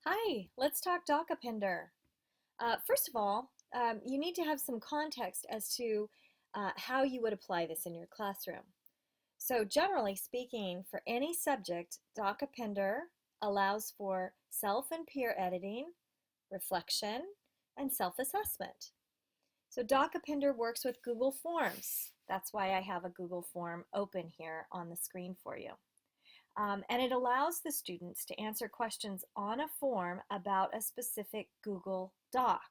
Hi, let's talk docAppender. First of all, you need to have some context as to how you would apply this in your classroom. So generally speaking, for any subject, docAppender allows for self and peer editing, reflection, and self-assessment. So docAppender works with Google Forms. That's why I have a Google form open here on the screen for you. And it allows the students to answer questions on a form about a specific Google Doc.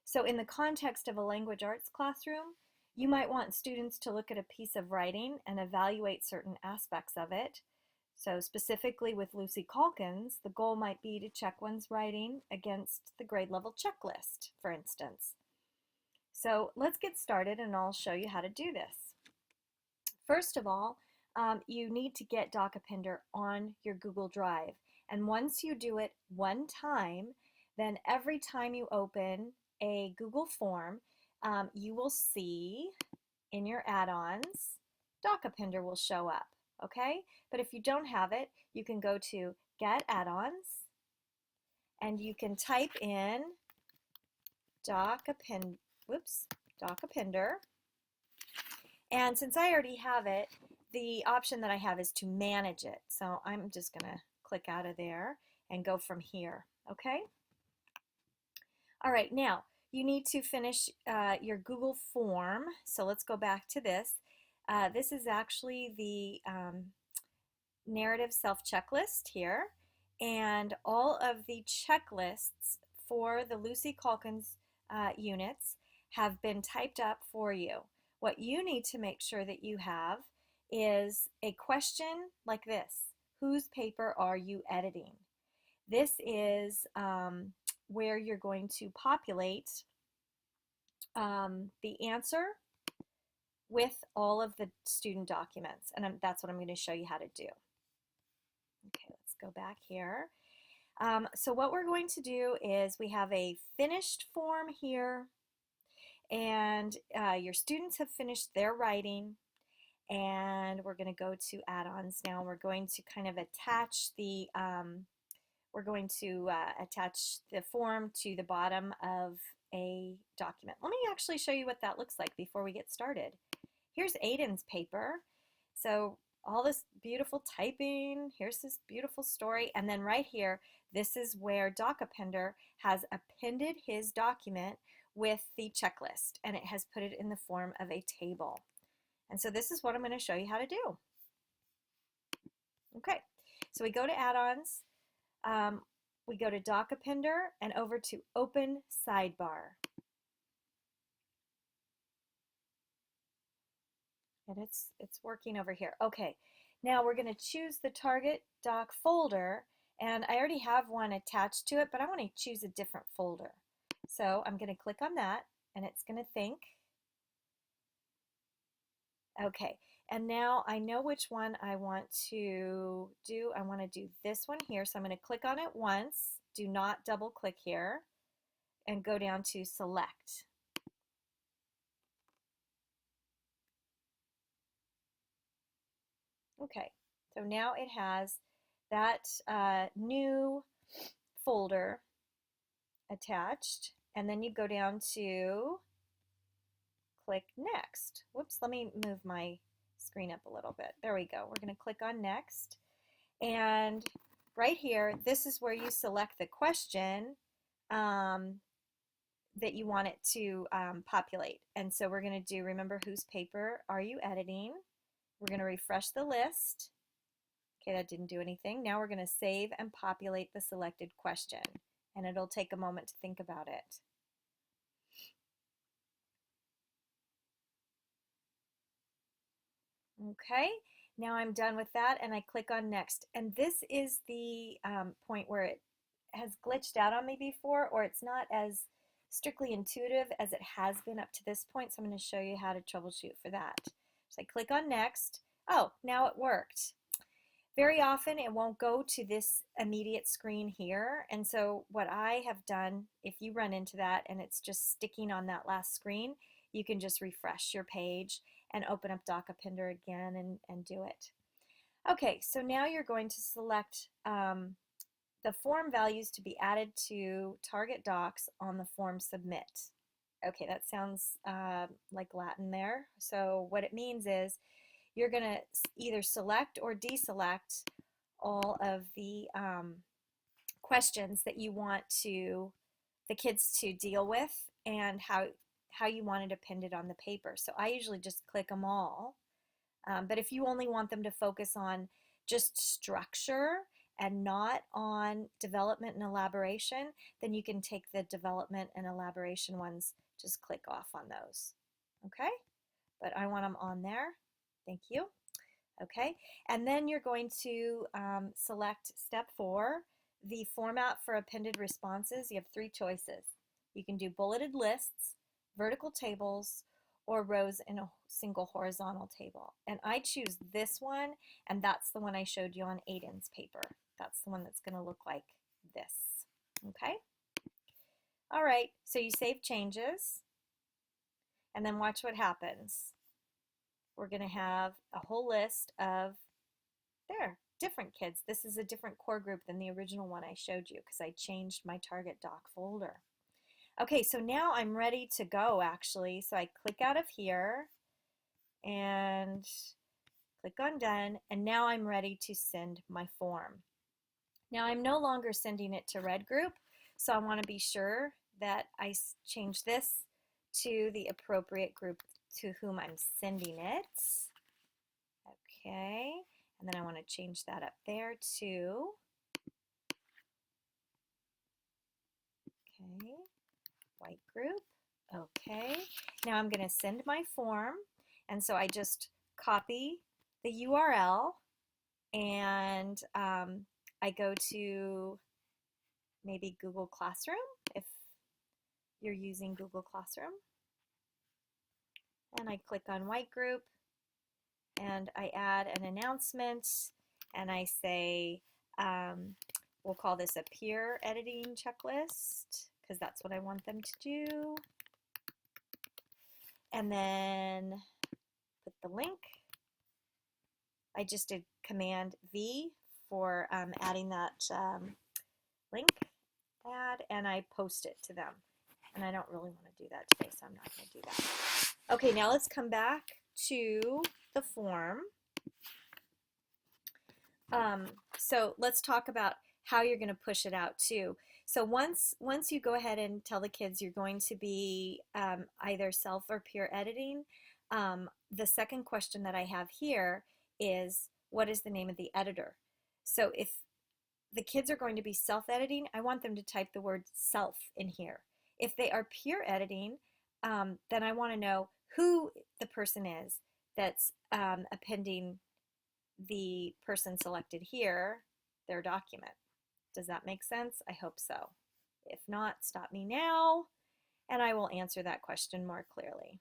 So in the context of a language arts classroom, you might want students to look at a piece of writing and evaluate certain aspects of it. So specifically with Lucy Calkins, the goal might be to check one's writing against the grade level checklist, for instance. So let's get started and I'll show you how to do this. First of all, you need to get docAppender on your Google Drive. And once you do it one time, then every time you open a Google form, you will see in your add-ons, docAppender will show up, okay? But if you don't have it, you can go to Get Add-ons, and you can type in docAppender, and since I already have it, the option that I have is to manage it. So I'm just going to click out of there and go from here, okay? All right, now you need to finish your Google form. So let's go back to this. This is actually the narrative self-checklist here. And all of the checklists for the Lucy Calkins units have been typed up for you. What you need to make sure that you have is a question like this: whose paper are you editing? This is where you're going to populate the answer with all of the student documents, and that's what I'm going to show you how to do. Okay, let's go back here. So what we're going to do is we have a finished form here, and your students have finished their writing, and we're going to go to add-ons now. We're going to kind of attach the form to the bottom of a document. Let me actually show you what that looks like before we get started. Here's Aiden's paper. So all this beautiful typing, here's this beautiful story, and then right here, this is where docAppender has appended his document with the checklist, and it has put it in the form of a table. And so this is what I'm going to show you how to do. Okay, so we go to add-ons, we go to docAppender and over to open sidebar. And it's working over here. Okay, now we're going to choose the target doc folder, and I already have one attached to it, but I want to choose a different folder. So I'm going to click on that, and it's going to think. Okay, and now I know which one I want to do. I want to do this one here, so I'm going to click on it once. Do not double click here, and go down to select. Okay, so now it has that new folder attached, and then you go down to click next. Whoops, let me move my screen up a little bit. There we go. We're going to click on next, and right here, this is where you select the question that you want it to populate. And so we're going to do, remember, whose paper are you editing? We're going to refresh the list. Okay, that didn't do anything. Now we're going to save and populate the selected question, and it'll take a moment to think about it. Okay, now I'm done with that, and I click on next. And this is the point where it has glitched out on me before, or it's not as strictly intuitive as it has been up to this point, so I'm going to show you how to troubleshoot for that. So I click on next. Oh, now it worked. Very often it won't go to this immediate screen here, and so what I have done, if you run into that and it's just sticking on that last screen, you can just refresh your page and open up docAppender again and do it. Okay, so now you're going to select the form values to be added to target docs on the form submit. Okay, that sounds like Latin there. So what it means is you're going to either select or deselect all of the questions that you want the kids to deal with and how you want it appended on the paper. So I usually just click them all. But if you only want them to focus on just structure and not on development and elaboration, then you can take the development and elaboration ones, just click off on those. Okay? But I want them on there. Thank you. Okay, and then you're going to select step 4, the format for appended responses. You have 3 choices. You can do bulleted lists, vertical tables, or rows in a single horizontal table. And I choose this one, and that's the one I showed you on Aiden's paper. That's the one that's going to look like this. Okay? All right, so you save changes, and then watch what happens. We're going to have a whole list of different kids. This is a different core group than the original one I showed you because I changed my target doc folder. Okay, so now I'm ready to go actually. So I click out of here and click on done, and now I'm ready to send my form. Now I'm no longer sending it to Red Group, so I want to be sure that I change this to the appropriate group to whom I'm sending it. Okay, and then I want to change that up there too. Okay, white group. Okay, now I'm going to send my form, and so I just copy the URL and I go to maybe Google Classroom if you're using Google Classroom, and I click on white group and I add an announcement and I say we'll call this a peer editing checklist because that's what I want them to do, and then put the link. I just did Command V for adding that link add, and I post it to them. And I don't really want to do that today, so I'm not going to do that. Okay, now let's come back to the form. So let's talk about how you're going to push it out too. So once you go ahead and tell the kids you're going to be either self or peer editing, the second question that I have here is, what is the name of the editor? So if the kids are going to be self-editing, I want them to type the word self in here. If they are peer editing, then I want to know who the person is that's appending the person selected here, their document. Does that make sense? I hope so. If not, stop me now, and I will answer that question more clearly.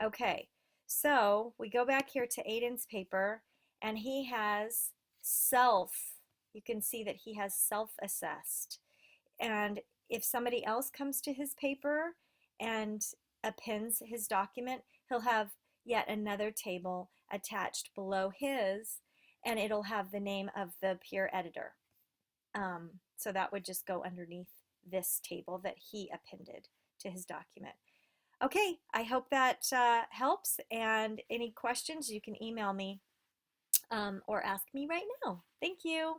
Okay, so we go back here to Aiden's paper, and he has self. You can see that he has self-assessed. And if somebody else comes to his paper and appends his document, he'll have yet another table attached below his, and it'll have the name of the peer editor. So that would just go underneath this table that he appended to his document. Okay, I hope that helps, and any questions you can email me or ask me right now. Thank you.